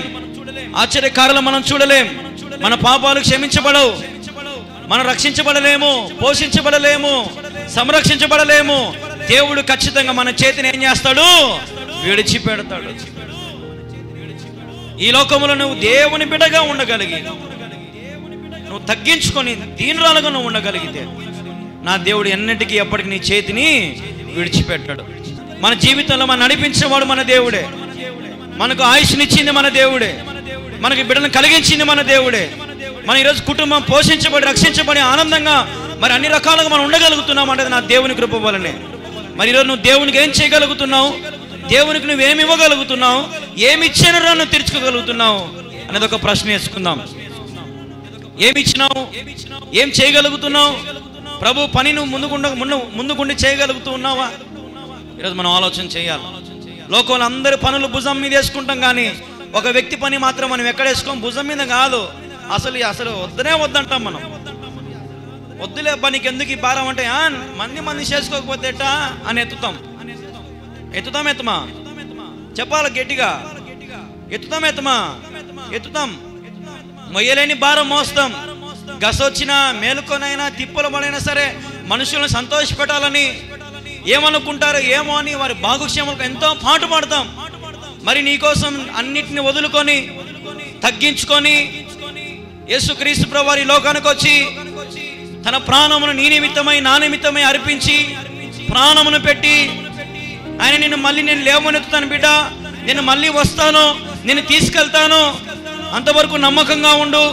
ఆశ్చర్యకార్యాలు మనం చూడలేం, మన పాపాలు క్షమించబడవు, మనం రక్షించబడలేము, పోషించబడలేము, సంరక్షించబడలేము. దేవుడు ఖచ్చితంగా మన చేతిని ఏం చేస్తాడు? విడిచిపెడతాడు. ఈ లోకంలో నువ్వు దేవుని బిడ్డగా ఉండగలిగి, నువ్వు తగ్గించుకొని దీనురాలుగా నువ్వు ఉండగలిగితే నా దేవుడు ఎన్నటికీ ఎప్పటికీ నీ చేతిని విడిచిపెట్టాడు. మన జీవితంలో మనం నడిపించేవాడు మన దేవుడే. మనకు ఆయుష్నిచ్చింది మన దేవుడే. మనకి బిడ్డను కలిగించింది మన దేవుడే. మన ఈరోజు కుటుంబం పోషించబడి, రక్షించబడి ఆనందంగా మరి అన్ని రకాలుగా మనం ఉండగలుగుతున్నాం అంటే నా దేవుని కృప వల్లనే. మరి ఈరోజు నువ్వు దేవునికి ఏం చేయగలుగుతున్నావు? దేవునికి నువ్వేమి ఇవ్వగలుగుతున్నావు? ఏమి ఇచ్చిన నువ్వు తీర్చుకోగలుగుతున్నావు అనేది ఒక ప్రశ్న వేసుకుందాం. ఏమి ఇచ్చినావు? ఏం చేయగలుగుతున్నావు? ప్రభు పని నువ్వు ముందుకుండి చేయగలుగుతూ ఉన్నావా? ఈరోజు మనం ఆలోచన చేయాలి. లోకంలో అందరి పనులు భుజం మీద వేసుకుంటాం, కానీ ఒక వ్యక్తి పని మాత్రం మనం ఎక్కడ వేసుకోం? భుజం మీద కాదు. అసలు వద్దనే వద్దంటాం మనం. వద్దులే పనికి ఎందుకు ఈ భారం అంటే మంది చేసుకోకపోతే ఎట్టా అని ఎత్తుతాం. చెప్పాలి గట్టిగా, ఎత్తుతాం. మొయ్యలేని భారం మోస్తాం. గసొచ్చినా, మేలుకొనైనా, తిప్పలు పడైనా సరే మనుషులను సంతోషపెట్టాలని, ఏమనుకుంటారో ఏమో అని వారి భాగక్షేమాలకు ఎంతో పాటు పడతాం. మరి నీకోసం అన్నిటిని వదులుకొని, తగ్గించుకొని యేసుక్రీస్తు ప్రభువు వారి లోకానికి వచ్చి తన ప్రాణమును నీ నిమిత్తమై, నా నిమిత్తమై అర్పించి ప్రాణమును పెట్టి ఆయన నేను లేవనెత్తుతాను బిడ్డ, నేను మళ్ళీ వస్తాను, నేను తీసుకెళ్తాను, అంతవరకు నమ్మకంగా ఉండు,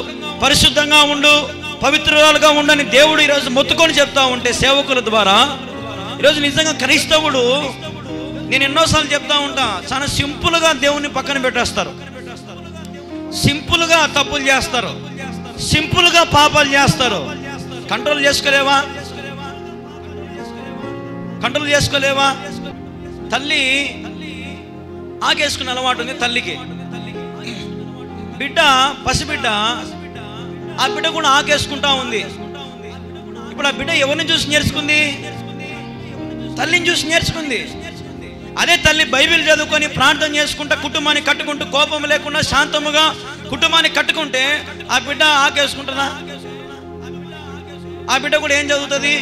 పరిశుద్ధంగా ఉండు, పవిత్రురాలుగా ఉండని దేవుడు ఈరోజు మొత్తుకొని చెప్తా ఉంటే సేవకుల ద్వారా ఈరోజు నిజంగా క్రైస్తవుడు, నేను ఎన్నోసార్లు చెప్తా ఉంటా, చాలా సింపుల్గా దేవుణ్ణి పక్కన పెట్టేస్తారు, సింపుల్గా తప్పులు చేస్తారు, సింపుల్గా పాపాలు చేస్తారు. కంట్రోల్ చేసుకోలేవా? తల్లి ఆకేసుకునే అలవాటు ఉంది తల్లికి. పసిబిడ్డ ఆ బిడ్డ కూడా ఆకేసుకుంటా ఉంది. ఇప్పుడు ఆ బిడ్డ ఎవరిని చూసి నేర్చుకుంది? తల్లిని చూసి నేర్చుకుంది. అదే తల్లి బైబిల్ చదువుకొని ప్రార్థన చేసుకుంటా కుటుంబాన్ని కట్టుకుంటూ కోపం లేకుండా శాంతముగా కుటుంబాన్ని కట్టుకుంటే ఆ బిడ్డ ఆకేసుకుంటుందా? ఆ బిడ్డ కూడా ఏం చదువుతుంది?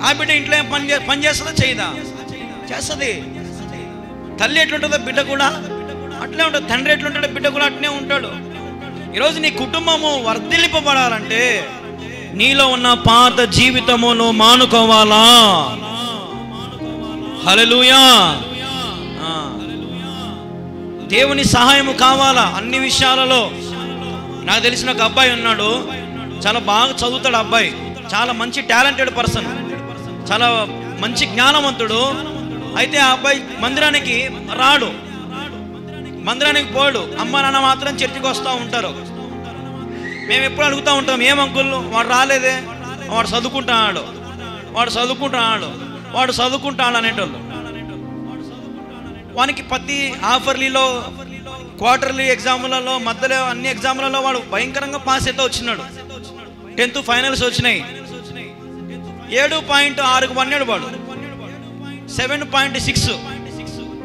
ఆ బిడ్డ ఇంట్లో ఏం పని చేస్తుందా? చేయదా? చేస్తుంది. తల్లి ఎట్లుంటుందో బిడ్డ కూడా అట్లే ఉంటుంది. తండ్రి ఎట్లుంటాడో బిడ్డ కూడా అట్లే ఉంటాడు. ఈరోజు నీ కుటుంబము వర్ధిల్లింపబడాలంటే నీలో ఉన్న పాత జీవితమును మానుకోవాలా. హల్లెలూయా. దేవుని సహాయము కావాలా అన్ని విషయాలలో. నాకు తెలిసిన ఒక అబ్బాయి ఉన్నాడు, చాలా బాగా చదువుతాడు. అబ్బాయి చాలా మంచి టాలెంటెడ్ పర్సన్, చాలా మంచి జ్ఞానవంతుడు. అయితే ఆ అబ్బాయి మందిరానికి రాడు, మందిరానికి పోడు. అమ్మ నాన్న మాత్రం చర్చికి వస్తూ ఉంటారు. మేము ఎప్పుడు అడుగుతూ ఉంటాం, ఏం అంకుల్ వాడు రాలేదే, వాడు చదువుకుంటున్నాడు, వాడు చదువుకుంటున్నాడు, వాడు చదువుకుంటాడు అనేటోళ్ళు. వానికి ప్రతి ఆఫర్లీలో, క్వార్టర్లీ ఎగ్జాములలో, మధ్యలో అన్ని ఎగ్జాములలో వాడు భయంకరంగా పాస్ అయితే వచ్చినాడు. 10th ఫైనల్స్ వచ్చినాయి. 7.6 పన్నాడు వాడు. 7.6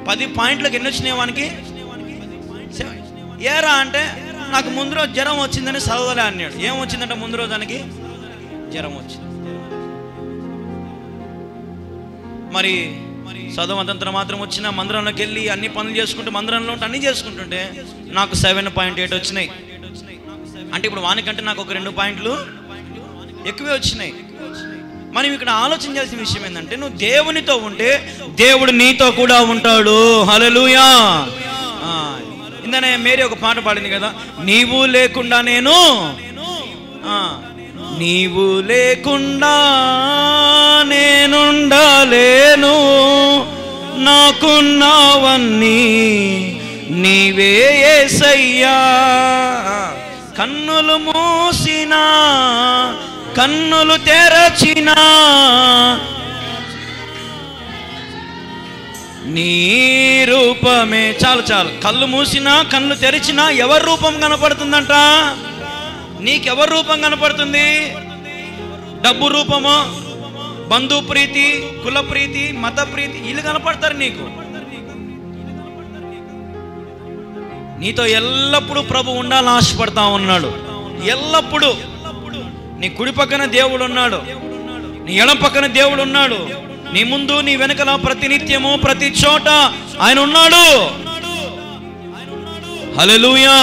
10 పాయింట్లకు ఎన్ని వచ్చినాయి వానికి? ఏరా అంటే నాకు ముందు రోజు జ్వరం వచ్చిందని చదవలే అన్నాడు. ఏం వచ్చిందంటే ముందు రోజు దానికి జ్వరం వచ్చింది. మరి చదువు అంతంత మాత్రం వచ్చిన మందిరంలోకి వెళ్ళి అన్ని పనులు చేసుకుంటూ మందిరంలో ఉంటే అన్ని చేసుకుంటుంటే నాకు 7.8 వచ్చినాయి. అంటే ఇప్పుడు వానికంటే నాకు ఒక 2 పాయింట్లు ఎక్కువే వచ్చినాయి. మనం ఇక్కడ ఆలోచించాల్సిన విషయం ఏంటంటే, నువ్వు దేవునితో ఉంటే దేవుడు నీతో కూడా ఉంటాడు. హల్లెలూయా. ఇందనే మేరీ ఒక పాట పాడింది కదా, నీవు లేకుండా నేను, నీవు లేకుండా నేనుండలేను, నాకున్నావన్నీ నీవే యేసయ్యా. కన్నులు మూసినా కన్నులు తెరచినా నీ రూపమే. చాలు చాలు. కళ్ళు మూసినా కళ్ళు తెరిచినా ఎవరి రూపం కనపడుతుందంట? నీకెవరి రూపం కనపడుతుంది? డబ్బు రూపమో, బంధు ప్రీతి, కుల ప్రీతి, మత ప్రీతి, వీళ్ళు కనపడతారు నీకు. నీతో ఎల్లప్పుడూ ప్రభు ఉండాలని ఆశపడతా ఉన్నాడు. ఎల్లప్పుడూ నీ కుడి పక్కన దేవుడు ఉన్నాడు, నీ ఎడం పక్కన దేవుడు ఉన్నాడు, నీ ముందు నీ వెనకల ప్రతి నిత్యము ప్రతి చోట ఆయన ఉన్నాడు. హల్లెలూయా.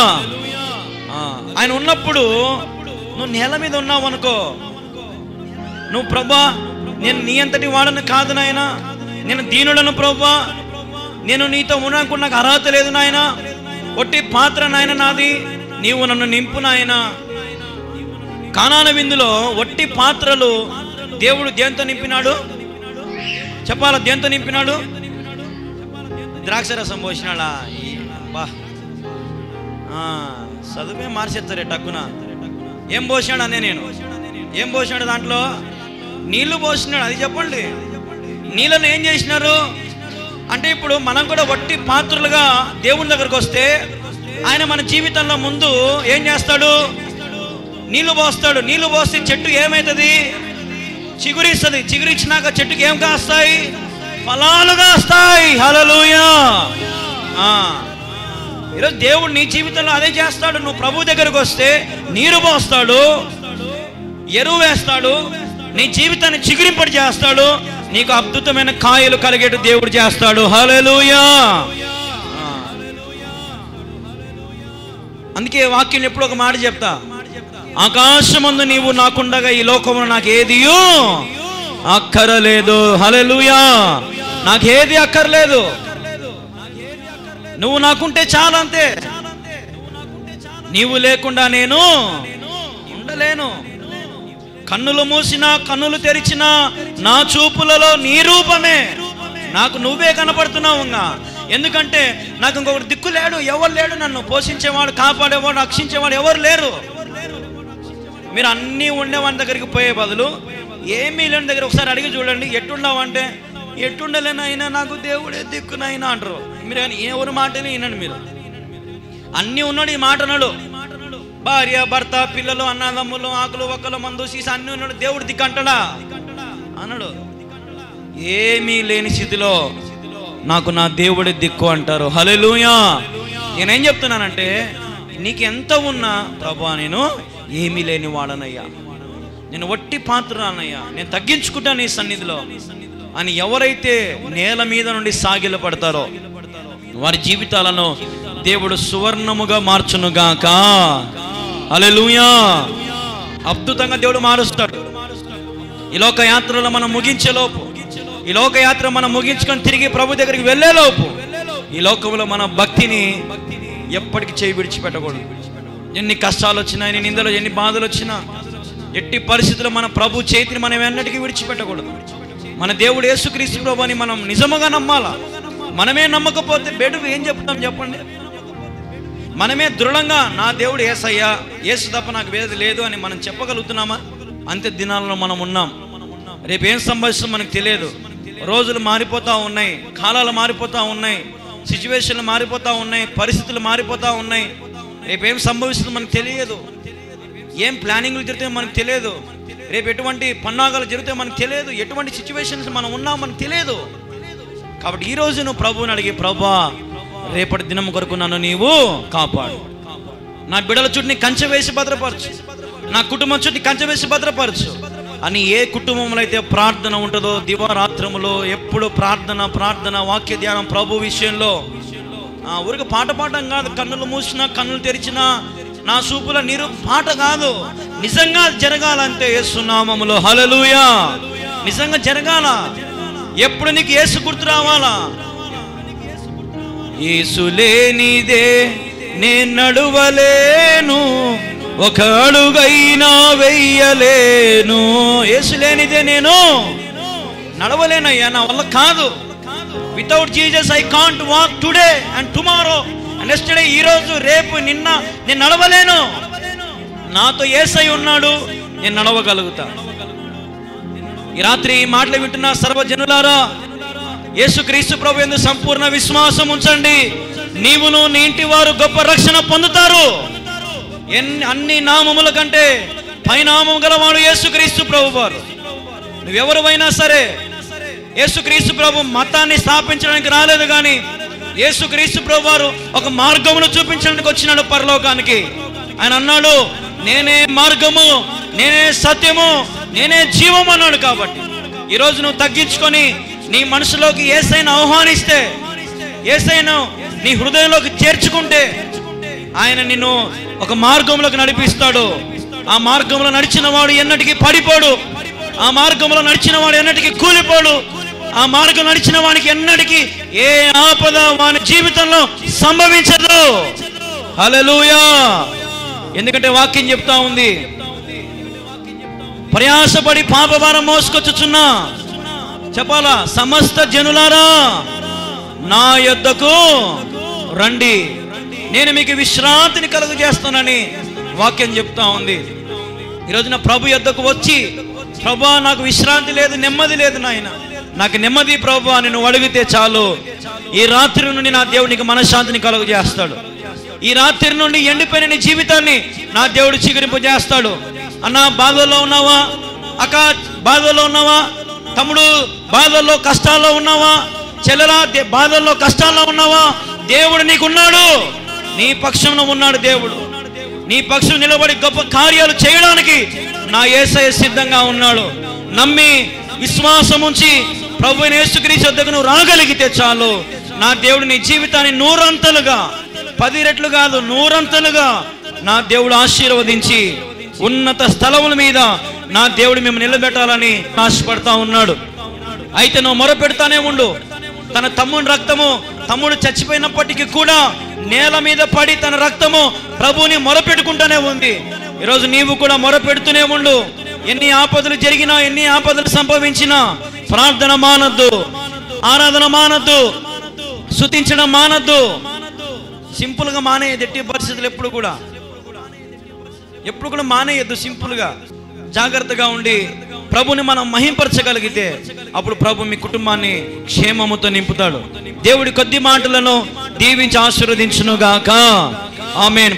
ఆయన ఉన్నప్పుడు నువ్వు నేల మీద ఉన్నావు అనుకో, నువ్వు ప్రభా నేను నీ అంతటి వాడను కాదు నాయనా, నేను దీనుడను ప్రభా, నేను నీతో ఉన్నకు నాకు అర్హత లేదు నాయనా, ఒట్టి పాత్ర నాయన నాది, నీవు నన్ను నింపు నాయనా. కానాను విందులో ఒట్టి పాత్రలు దేవుడు దేంతో నింపినాడు చెప్పాలా? దేంతో నింపినాడు? ద్రాక్షరసం పోసినాడా? బా చదువే మార్చేస్తారే టక్కున. ఏం పోసినాడు అనే నేను, ఏం పోసినాడు? దాంట్లో నీళ్లు పోసినాడు. అది చెప్పండి. నీళ్ళను ఏం చేసినారు అంటే, ఇప్పుడు మనం కూడా వట్టి పాత్రలుగా దేవుని దగ్గరకు వస్తే ఆయన మన జీవితంలో ముందు ఏం చేస్తాడు? నీళ్లు పోస్తాడు. నీళ్లు పోస్తే చెట్టు ఏమవుతుంది? చిగురిస్తుంది. చిగురిచ్చినాక చెట్టుకి ఏం కాస్తాయి? ఫలాలు కాస్తాయి. హల్లెలూయా. ఈరోజు దేవుడు నీ జీవితంలో అదే చేస్తాడు. నువ్వు ప్రభు దగ్గరకు వస్తే నీరు పోస్తాడు, ఎరువు వేస్తాడు, నీ జీవితాన్ని చిగురింపడి చేస్తాడు, నీకు అద్భుతమైన కాయలు కలిగేటు దేవుడు చేస్తాడు. హల్లెలూయా. అందుకే వాక్యం ఎప్పుడు ఒక మాట చెప్తా, ఆకాశమందు నీవు నాకుండగా ఈ లోకంలో నాకు ఏదియూ అక్కరలేదు. హల్లెలూయా. నాకేది అక్కర్లేదు, నువ్వు నాకుంటే చాలు, అంతే. నీవు లేకుండా నేను ఉండలేను. కన్నులు మూసినా కన్నులు తెరిచినా నా చూపులలో నీ రూపమే. నాకు నువ్వే కనపడుతున్నావు. ఎందుకంటే నాకు ఇంకొకటి దిక్కు లేడు, ఎవరు లేడు. నన్ను పోషించేవాడు, కాపాడేవాడు, రక్షించేవాడు ఎవరు లేరు. మీరు అన్నీ ఉండేవాడి దగ్గరికి పోయే బదులు ఏమీ లేని దగ్గర ఒకసారి అడిగి చూడండి, ఎట్టుండవంటే ఎట్టుండలేనైనా నాకు దేవుడే దిక్కునైనా అంటారు. మీరు కానీ ఎవరి మాటని వినండి. మీరు అన్నీ ఉన్నాడు ఈ మాట అన్నాడు. భార్య, భర్త, పిల్లలు, అన్నదమ్ములు, ఆకులు, ఒక్కలు, మందు, సీసా అన్ని ఉన్నాడు. దేవుడు దిక్కంటాడా? అన్నాడు. ఏమీ లేని స్థితిలో నాకు నా దేవుడి దిక్కు అంటారు. హల్లెలూయా. నేనేం చెప్తున్నానంటే, నీకు ఎంత ఉన్నా ప్రభువా నేను ఏమీ లేని వాడనయ్యా, నేను వట్టి పాత్రనయ్యా, నేను తగ్గించుకుంటా నీ సన్నిధిలో అని ఎవరైతే నేల మీద నుండి సాగిల పడతారో వారి జీవితాలను దేవుడు సువర్ణముగా మార్చునుగాక. హల్లెలూయా. అద్భుతంగా దేవుడు మారుస్తాడు. ఈ లోక యాత్రలో మనం ముగించేలోపు, ఈ లోక యాత్ర మనం ముగించుకొని తిరిగి ప్రభు దగ్గరికి వెళ్ళేలోపు ఈ లోకంలో మన భక్తిని ఎప్పటికీ చేయి విడిచిపెట్టకూడదు. ఎన్ని కష్టాలు వచ్చినా, ఎన్ని నిందలు, ఎన్ని బాధలు వచ్చినా, ఎట్టి పరిస్థితుల్లో మన ప్రభు చేతిని మనం ఎన్నటికీ విడిచిపెట్టకూడదు. మన దేవుడు యేసుక్రీస్తు ప్రభు అని మనం నిజముగా నమ్మాలా. మనమే నమ్మకపోతే బెడుగు ఏం చెప్తాం చెప్పండి? మనమే దృఢంగా నా దేవుడు యేసయ్యా, యేసు తప్ప నాకు వేరేది లేదు అని మనం చెప్పగలుగుతున్నామా? అంతే దినాలలో మనం ఉన్నాం. రేపు ఏం సంభవిస్తుందో మనకు తెలియదు. రోజులు మారిపోతూ ఉన్నాయి, కాలాలు మారిపోతూ ఉన్నాయి, సిచ్యువేషన్లు మారిపోతూ ఉన్నాయి, పరిస్థితులు మారిపోతూ ఉన్నాయి. రేపు ఏం సంభవిస్తుందో మనకు తెలియదు. ఏం ప్లానింగ్లు జరిగితే మనకు తెలియదు. రేపు ఎటువంటి పన్నాగాలు జరిగితే మనకు తెలియదు. ఎటువంటి సిచ్యువేషన్స్ మనం ఉన్నాం మనకు తెలియదు. కాబట్టి ఈరోజు నువ్వు ప్రభువుని అడిగి, ప్రభువా రేపటి దినం కొరకు నన్ను నీవు కాపాడు, నా బిడ్డల చుట్టూ కంచె వేసి భద్రపరచు, నా కుటుంబం చుట్టూ కంచె వేసి భద్రపరచు అని ఏ కుటుంబంలో అయితే ప్రార్థన ఉంటుందో దివారాత్రములో ఎప్పుడు ప్రార్థన ప్రార్థన వాక్య ధ్యానం ప్రభు విషయంలో ఊరికి పాట పాడడం కాదు, కన్నులు మూసినా కన్నులు తెరిచినా నా చూపుల నీరు పాట కాదు, నిజంగా జరగాలంటే యేసు నామములో. హల్లెలూయా. నిజంగా జరగాల. ఎప్పుడు నీకు యేసు గుర్తు రావాలా? యేసు లేనిదే నేను నడువలేను, ఒక అడుగైనా వెయ్యలేను. యేసు లేనిదే నేను నడవలేనయ్యా, నా వల్ల కాదు. Without Jesus I can't walk today and tomorrow and yesterday. ఈరోజు, రేపు, నిన్న నేను నడవలేను. నాతో యేసై ఉన్నాడు, నేను నడవగలుగుతా. ఈ రాత్రి ఈ మాటలు వింటున్న సర్వజనులారా, యేసుక్రీస్తు ప్రభు యందు సంపూర్ణ విశ్వాసం ఉంచండి. నీవును నీ ఇంటి వారు గొప్ప రక్షణ పొందుతారు. అన్ని నామముల కంటే పైనామం గలవాడు యేసుక్రీస్తు ప్రభు వారు. నువ్వెవరువైనా సరే, యేసుక్రీస్తు ప్రభు మతాన్ని స్థాపించడానికి రాలేదు, కానీ యేసుక్రీస్తు ప్రభు వారు ఒక మార్గమును చూపించడానికి వచ్చినాడు పరలోకానికి. ఆయన అన్నాడు, నేనే మార్గము, నేనే సత్యము, నేనే జీవం అన్నాడు. కాబట్టి ఈరోజు నువ్వు తగ్గించుకొని నీ మనసులోకి యేసయ్యను ఆహ్వానిస్తే, యేసయ్యను నీ హృదయంలోకి చేర్చుకుంటే ఆయన నిన్ను ఒక మార్గంలోకి నడిపిస్తాడు. ఆ మార్గంలో నడిచిన వాడు ఎన్నటికీ పడిపోడు, ఆ మార్గంలో నడిచిన వాడు ఎన్నటికీ కూలిపోడు, ఆ మార్గం నడిచిన వానికి ఎన్నటికీ ఏ ఆపద వాని జీవితంలో సంభవించదు. హల్లెలూయా. ఎందుకంటే వాక్యం చెప్తా ఉంది, ప్రయాసపడి పాపభారం మోసుకొచ్చుచున్నా, చెప్పాలా, సమస్త జనులారా నా యొద్దకు రండి, నేను మీకు విశ్రాంతిని కలుగు చేస్తానని వాక్యం చెప్తా ఉంది. ఈరోజు నా ప్రభు యొద్దకు వచ్చి, ప్రభువా నాకు విశ్రాంతి లేదు, నెమ్మది లేదు నాయన, నాకు నెమ్మది ప్రభువా అని నువ్వు అడిగితే చాలు, ఈ రాత్రి నుండి నా దేవునికి మనశ్శాంతిని కలుగు చేస్తాడు. ఈ రాత్రి నుండి ఎండిపోయిన నీ జీవితాన్ని నా దేవుడు చిగురింపు చేస్తాడు. అన్న బాధల్లో ఉన్నావా? అక్క బాధల్లో ఉన్నావా? తమ్ముడు బాధల్లో కష్టాల్లో ఉన్నావా? చెల్లెలా బాధల్లో కష్టాల్లో ఉన్నావా? దేవుడు నీకున్నాడు, నీ పక్షంలో ఉన్నాడు. దేవుడు నీ పక్షం నిలబడి గొప్ప కార్యాలు చేయడానికి నా యేసయ్య సిద్ధంగా ఉన్నాడు. నమ్మి విశ్వాసం ఉంచి ప్రభువైన యేసుక్రీస్తు వద్దకు నువ్వు రాగలిగితే చాలు, నా దేవుడు నీ జీవితాన్ని 100 అంతలుగా, 10 రెట్లు కాదు 100 అంతలుగా నా దేవుడు ఆశీర్వదించి ఉన్నత స్థలముల మీద నా దేవుడు మేము నిలబెట్టాలని ఆశపడతా ఉన్నాడు. అయితే నువ్వు మొరపెడతానే ఉండు. తన తమ్ముని రక్తము, తమ్ముడు చచ్చిపోయినప్పటికీ కూడా నేల మీద పడి తన రక్తము ప్రభువుని మొరపెట్టుకుంటూనే ఉంది. ఈరోజు నీవు కూడా మొరపెడుతూనే ఉండు. ఎన్ని ఆపదలు జరిగినా, ఎన్ని ఆపదలు సంభవించినా ప్రార్థన మానద్దు, ఆరాధన మానద్దు, స్తుతించడం మానద్దు. సింపుల్గా మానేయద్దు. ఎట్టి పరిస్థితులు ఎప్పుడు కూడా మానేయద్దు. సింపుల్గా జాగ్రత్తగా ఉండి ప్రభుని మనం మహింపరచగలిగితే అప్పుడు ప్రభు మీ కుటుంబాన్ని క్షేమముతో నింపుతాడు. దేవుడి కొద్ది మాటలను దీవించి ఆశీర్వదించునుగాక. ఆమేన్.